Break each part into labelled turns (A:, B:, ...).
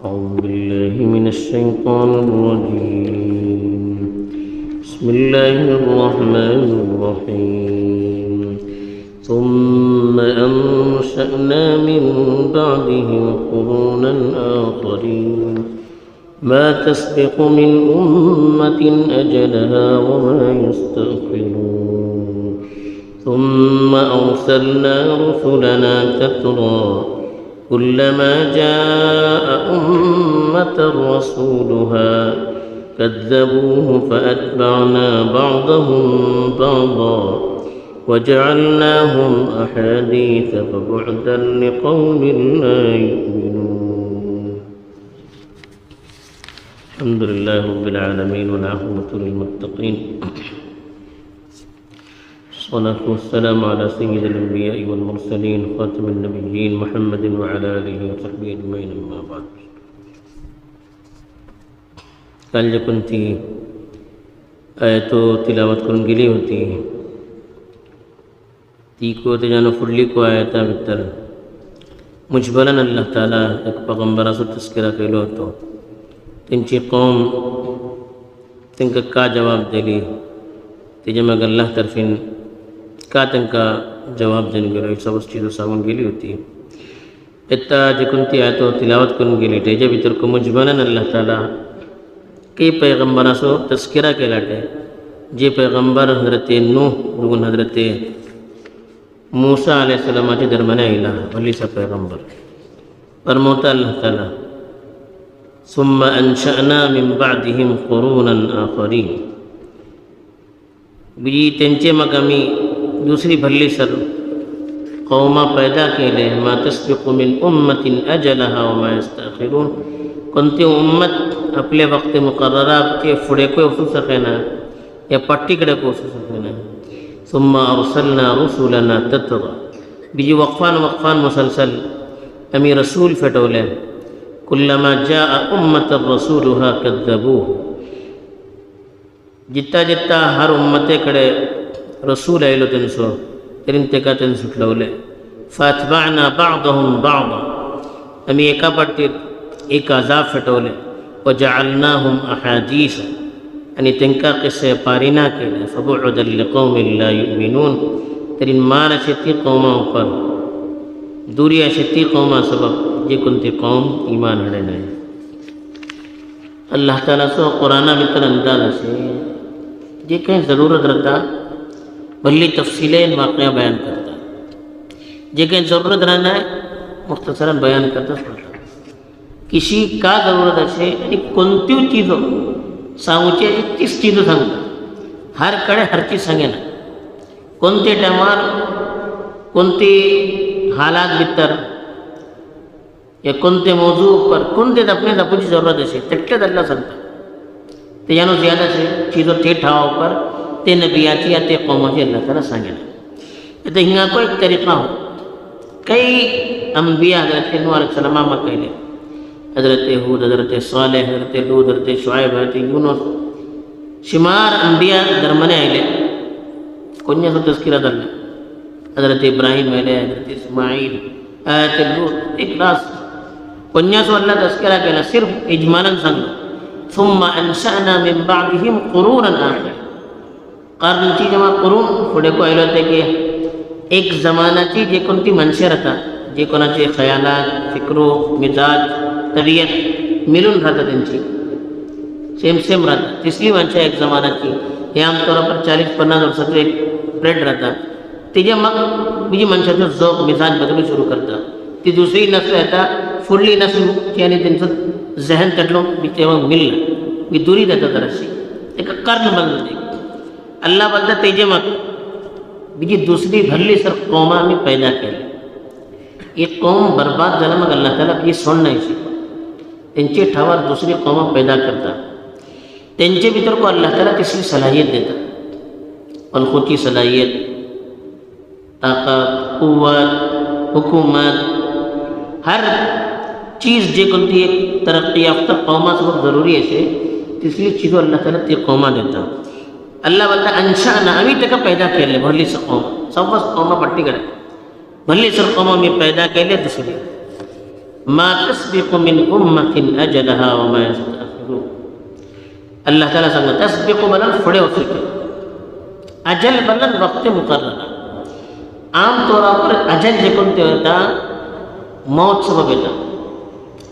A: أعوذ بالله من الشيطان الرجيم. بسم الله الرحمن الرحيم. ثم أنشأنا من بعدهم قرونا آخرين ما تسبق من أمة أجلها وما يستأخرون ثم أرسلنا رسلنا تترى كلما جاء أمة رسولها كذبوه فأتبعنا بعضهم بعضا وجعلناهم أحاديث فبعدا لقوم لا يؤمنون. الحمد لله رب العالمين والعاقبة للمتقين والصلاة والسلام على سيد الأنبياء والمرسلين خاتم النبيين محمد وعلى آله وصحبه أجمعين أما بعد. काल जे कोणती आयतो तिलावत करून गेली होती ती को त्याच्यानं फुडली को आयता भितर मुजबलन अल्लाह ताला एक पैगंबराचो तस्करा केलो होतो. त्यांची कौम तांकां का जवाब दिली तेजे माग अल्लाह तर्फीन का तांकां जवाब देऊन गेलो ही सब चीजो सांगून गेली होती. आता जे कोणती आयतो तिलावत करून गेली तेजे भितर को मुजबलन अल्लाह ताला कई पैगंबराचो तस्करा केला ते जे पैगंबर हजरत नूह दुगून हजरत मूसा अलैहिस्सलामाच्या दरम्यान आयला व्हडलीसा पैगंबर फरमवता अल्लाह ताला सुम्मा अंशअना मिन बादिहिम कुरूनन आखरीन बीजी तेंचे माग आमी दुसरी भल्लीसर कौमा पैदा केले मा तस्बिqu मिन उम्मतिन अजलहा व मा यस्तअखिरून कोणती उम्मत आपले वक्त मुकर्ररा के फुडे को वचू सकेना या पट्टीकडे पोचू सकेना. सुम्मा अरसलना रुसुलना तत्रा बीजी वक्फान मुसलसल आमी रसूल फेटवले कुल्लमा जाअ उम्मतन रसूलुहा कद्दबूह जित्ता जित्ता हर उम्मतेकडे रसूल आयलो तेंचो तरीन तेका तेन सुटलवले. फातबाअना बाअदहुम बाअदा आमी एका पट्टीर एक अजाब फेटवले वजअलनाहुम अहादीस आणि तेंका किस्से पारिना केले फबुअदन लिकौमिन ला युमिनून तरीन मान अशे ती कौमा ऊपर दूरी अशे ती कौमा सबब जे कोणती कौम ईमान हाडे नाही. अल्लाह तालाचो कुराना भितर अंदाज असे जे काही जरूरत रहता भल्ली तफसीलेन वाक़या बयान करता जे काही जरूरत रहना मुख्तसरन बयान करता पडता. किसी का जरूरत असे आणि कोणती चीजो सांगूची तीच चीजो सांगता हर कडे हर चीज सांगेना कोणते टायमार कोणती हालात भितर या कोणते मौजू पर कोणते अपने दापूची जरूरत असे तेटलेच अल्लाह सांगता त्याच्यानं ज्यादा चीजो ते ठावा पर ते नबियाची या ते कौमाची अल्लाह ताला सांगेना. आता हिंगा को एक तरीका हो कई अंबिया हजरत नूह अलैहिस्सलाम मा कहले हजरत हूद हजरत सालेह हजरत लूत हजरत शुआइब हजरत यूनुस शिमार अंबिया दरमने आयले कोण्याचो तस्किरा जाल्ले हजरत इब्राहीम आयले हजरत इस्माईल आयत लूत एक रास कोण्याचो अल्लाह तस्किरा केला सिर्फ इजमालन सांगलो. सुम्मा अंशअना मिन बादिहिम कुरूनन आखरीन कर्नची जेव्हा करून पुढे को आयलो ते की एक जमानाची जे कोणती मनशे राहतात जे कोणाचे खयालात फिक्रो मिजाज तबीयत मिळून राहतात त्यांची सेम राहतात. तिसरी माणसं एक जमानाची हे आमतौर पर 40-50 वर्षाचं एक प्लेट राहतात तेजे मग बीजी मनशाचो जोक मिजाज बदलू सुरू करता. ती दुसरी नस्ल येता फुडली नस्ल आणि त्यांचं जहन तटलो तेव्हा मिळलं मी दुरी जाता जराशी एक कर्ण बदलते अल्लाह बोलता तेजे मग बीजी दुसरी भरली सर कौमा आम्ही पैदा केली एक कौम बर्बाद झाला मग अल्लाह ताला बीजी सोड नाही त्यांचे ठावार दुसरी कौमा पैदा करतात त्यांचे भितर को अल्लाह ताला तिसरी सलाहियत देतात पलखोची सलाहियत ताकत कुव्वत हुकूमत हर चीज़ जे कोणती एक तरक्की याफ्ता कौमा सबब ज़रूरी असे तिसरी चीज़ो अल्लाह ताला ती कौमा देता. अल्लाह बोलता अंशाना आम्ही तेका पैदा केले भरली सर कौमा पट्टी कडे भरली सर कौमा मी पैदा केले दुसरी मा तस्बिकु मिन उम्मतिन अजलहा व मा यस्तअखिरून. अल्लाह ताला सांगता तस्बिकु बलन फुडे वचुचे, अजल बलन वक्त मुकर्रर. आम तौरावर अजल जे कोणते होता मौत सबब येता,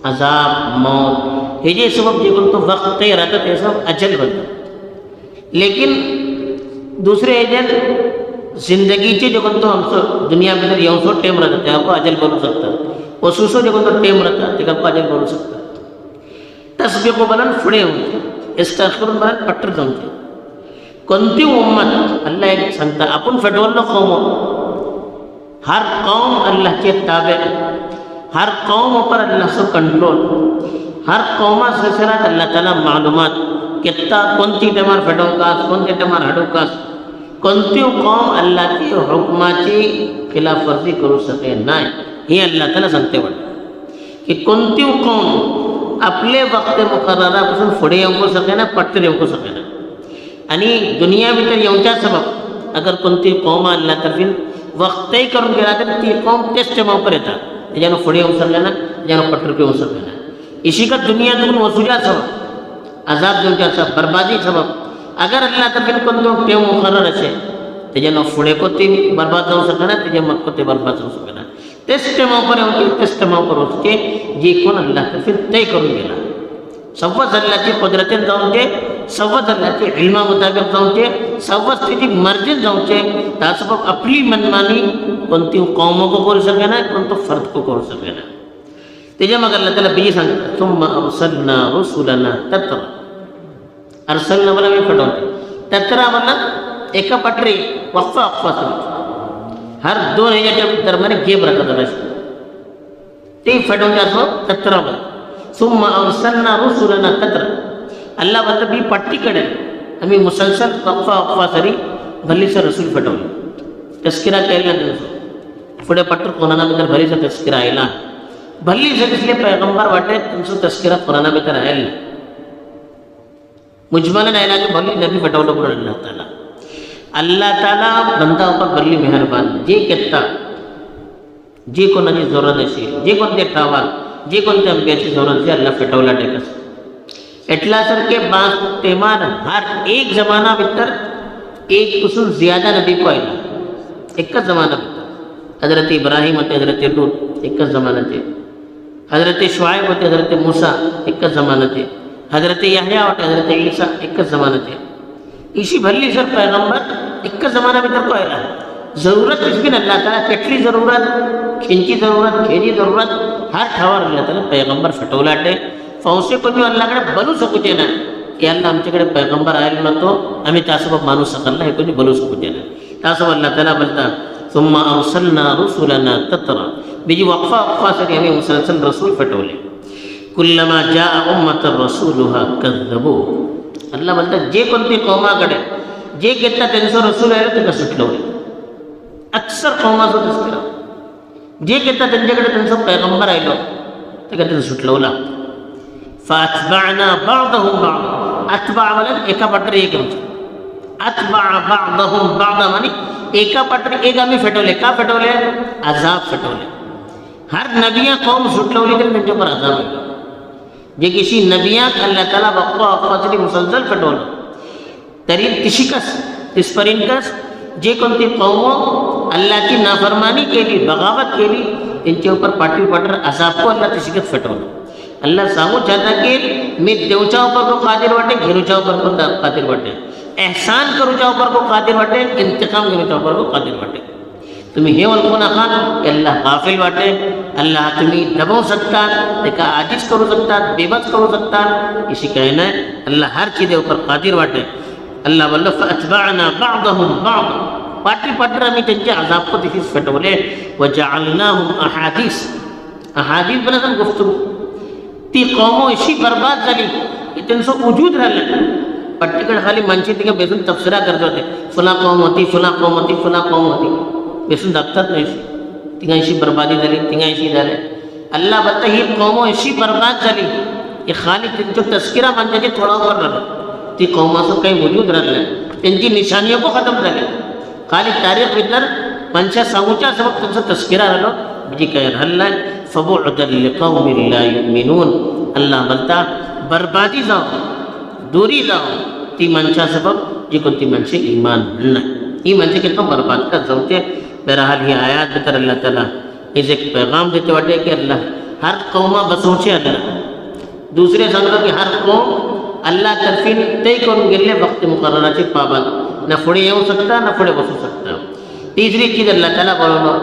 A: अजाब मौत हे जे सबब जे कोणतो वक्त राहता ते सब अजल बनतात. लेकिन दुसरे अजल जिंदगीचे जे कोणतो आमचो दुनिया भितर येवचो टेम राहता तेका अजल बोलू शकतात. वसूसो जे कोणतो टेम राहता तेका अजल बोलू शकतात. तस्बिकु बलन फुडे येवचे, इस्तअखिरून बलन पट्टर जावचे. कोणती उम्मत अल्लाह एक सांगता आपण फटवल्लो कौम, हर कौम अल्लाह के ताबे, हर कौम पर अल्लाह से कंट्रोल, हर कौमा सिलसिलात अल्लाह ताला मालूमात कितना कोणती टेमार फटवकास कोणते टेमार हाडूकास. कोणती कौम अल्लाहची हुकमाची खिलाफवर्जी करू शके नाही हे अल्लाह ताला सांगते वाटतं की कोणती कौम आपले वक्त मुकर्ररापासून पुढे येऊ शकेना, पट्टर येऊ शकेना. आणि दुनिया भितर येऊच्या सबब अगर कोणती कौम अल्लाह तर्फीन वक्तही करून गेला तर ती कौम तेच टेमावर येतात, त्याच्यानं पुढे येऊ शकेना, त्याच्यानं पट्टर येऊ शकेना. इसी का दुनियातून वसूल्या सबब, अजाब देऊच्या सबब, बर्बादी सबब अगर अल्लाह तर्फीन कोणतो टेम मुकर्रर असेल त्याच्यानं पुढे कोणती बर्बाद जाऊ शकेना, त्याच्या मग कोणते बर्बाद जाऊ शकेना. तेच टेमावर येऊचे, तेच टेमावर होते जे कोण अल्लाह तर्फीन तय करून गेला. सव्वच अल्लाहची कुदरतीन जाऊचे, सव्वच अल्लाहची इल्मा मुताबिक जाऊचे, सव्वच तिची मर्जीत जाऊचे. त्यासोबत आपली मनमानी कोणती कौमों को करू शकेना, कोणतो फर्द को करू शकेना. त्याच्या मग अल्लाह त्याला बीजी सांगतात सुम्मा अरसलना रुसुलना तत्रा. अरसलना मला मी फटवते, तत्रा मला एका पाटरी वक्फा वक्फा हर दोन ह्याच्या दरम्यान गेप राखत असतो ते फटवून असो तत्रा मला. सुम्मा अरसलना रुसुलना तत्रा. अल्लाह बोलतं मी पट्टीकडे आम्ही मुसलसल वक्फा वक्फा सरी भल्लीचं रसूल फटवलं. तस्किरा केला त्यांचं पुढे पट्टर कोणाना भितर भलीचा तस्किरा आयला भल्लीचं दिसले पैगंबर वाटे त्यांचं तस्किरा कोणाना भितर आयला मुजमलन आयला की भल्ली नबी फटवलं पुढे अल्लाह ताला बंदा ऊपर भल्ली मेहरबान. जे केत्ता जे कोणाची जरूरत असेल, जे कोणते ठावाल, जे कोणत्या अंब्याची जरूरत असेल अल्लाह फटवला टेकस. एटला सर के बास तेमान हर एक जमाना भितर एक कुसून ज्यादा नबी को आयला एकच जमाना भितर. हजरत इब्राहिम होते, हजरत लूत एकच जमानाचे, हजरत शुआयब होते, हजरत मूसा एकच जमानाचे, हजरत यहया होते, हजरत ईसा एकच जमानाचे. इसी भल्ली सर पैगंबर एकच जमाना भितर को आयला. जरूरत इसकी अल्लाह ताला केटली जरूरत, खिंची जरूरत, खेरी जरूरत हर ठावार अल्लाह ताला पैगंबर फटवलाटे. फौसे कोणी अल्लाकडे बनू शकूचे ना की अल्लाह आमच्याकडे पैगंबर आयला नव्हतो आम्ही त्यासोबत मानू शकला हे कोणी बोलू शकूचे ना. त्यासोबत अल्लाह ताला बोलता सुम्मा अरसलना रुसुलना तत्रा. बीजी वक्फा वक्फासाठी आम्ही मुसलसल रसूल फटवले. कुल्लमा जा उम्मत रसूलुहा कज़्ज़बू. अल्लाह बोलतात जे कोणती कौमाकडे जे घेतला त्यांचं रसूल आहे ते कसं सुटलवले. अक्सर कौमाचं तस्करा जे घेतला त्यांच्याकडे त्यांचं पैगंबर आयलो ते का त्यांचं सुटलवला. फातबाना बादहुम बाद. अतबा म्हणजे एका पाठरी एक आमचं. अतबा बादहुम बाद म्हणजे एका पाठरी एक आम्ही फटवले. का फटवले? अजाब फटवले. हर नबिया कौम सुटलवली तरी त्यांच्यावर अजाब आला. जे किसी नबिया अल्लाह ताला वक्फा वक्फासाठी मुसलसल फटवलं तरी तिशिकस तिसपरिंकस जे कोणती कौमो अल्लाहची नाफरमानी केली, बगावत केली त्यांच्या ऊपर पाठी पाटर अजाब को अल्लाह तिशिकस फटवलं. अल्लाह सांगू चाहता की मी देवच्या ऊपर को कादिर वाटे, घेरूच्या ऊपर को कादिर वाटे, एहसान करूच्या ऊपर को कादिर वाटे, इंतकाम घेरूच्या ऊपर को कादिर वाटे. तुम्ही हे ओळखू नका की अल्लाह गाफिल वाटे. अल्लाह तुम्ही दबावू शकतात, त्याका आजिज करू शकतात, बेबस करू शकतात. इसी कहना है अल्लाह हर चीज़ ऊपर कादिर वाटे. अल्लाह बोललो फअतबाअना बादहुम बाद. पाटी पाटर आम्ही त्यांच्या अजाब को तिथेच फटवले. वजअलनाहुम अहादीस. अहादीस बनासन गुफ्तगू. ती कौमो अशी बर्बाद झाली की त्यांचं वजूद राहिलं. पट्टीकडे खाली माणसे तिकडे बेसून तफसिरा करत होते. फुला कौम होती, फुला कौम होती, फुला कौम होती. बेसून दाखतात नाही. तिघांशी बर्बादी झाली, तिघांशी झाले. अल्लाह बोलता ही कौमो अशी बर्बाद झाली की खाली त्यांचं तस्किरा माणसाचे थोडावर राहिलं. ती कौमाचं काही वजूद राहिलं, त्यांची निशानिया को खतम झाली. खाली तारीख भितर माणसा सांगूच्या सबब त्यांचं तस्किरा राहिलो म्हणजे काय राहिलं नाही. फबुअदन लिक़ौमिन ला युमिनून। अल्लाह म्हणता बरबादी जावं, दुरी जावं ती मनशा सबब जी कोणती मनशे ईमान म्हणना ही म्हणजे कितनो बर्बाद का जावचे। बहरहाल ही आयात भितर अल्लाह ताला इसे एक पैगाम देते वाटे कि अल्लाह हर कौमा बसोचे अल्लाह दूसरे सांगलो की हर कौम अल्लाह तर्फीन तय करून गेले वक्त मुकर्रराचे पाबंद ना पुढे येऊ शकता ना पुढे बसू शकता। तीसरी चीज़ अल्लाह ताला बोलो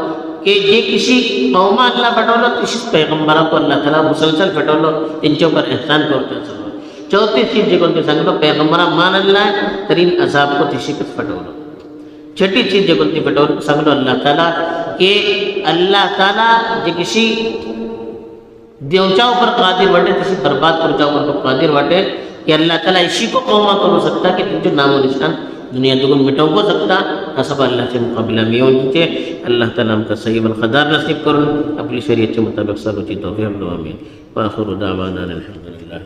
A: कि जे किसी कौमा अल्लाह पटवलो तशीच पैगंबरा को अल्लाह ताला मुसलसल पटवलो त्यांच्या ऊपर एहसान करतो। चौथी चीज़ जे कोणती सांगलो पैगंबरा मानला तरी अजाब को तशीकच पटवलो। छठी चीज़ जे कोणती पटवलो सांगलो अल्लाह ताला कि अल्लाह ताला जे किसी देवच्या ऊपर कादिर वाटे तशी बर्बाद करच्या ऊपर कादिर वाटे कि अल्लाह ताला इसी को कौमा करू सकता कि तुमचे नामो निशान दुनिया दुगुन मिटवू सकता। असं अल्लाहच्या मुकाबला मी येऊन तिथे अल्लाह ताला आमका सही वल खदार नसीब करून आपली शरीयतच्या मुताबिक सगळ्याची तौफीक दो आमीन। व आखिरु दावाना अल्हम्दुलिल्लाह।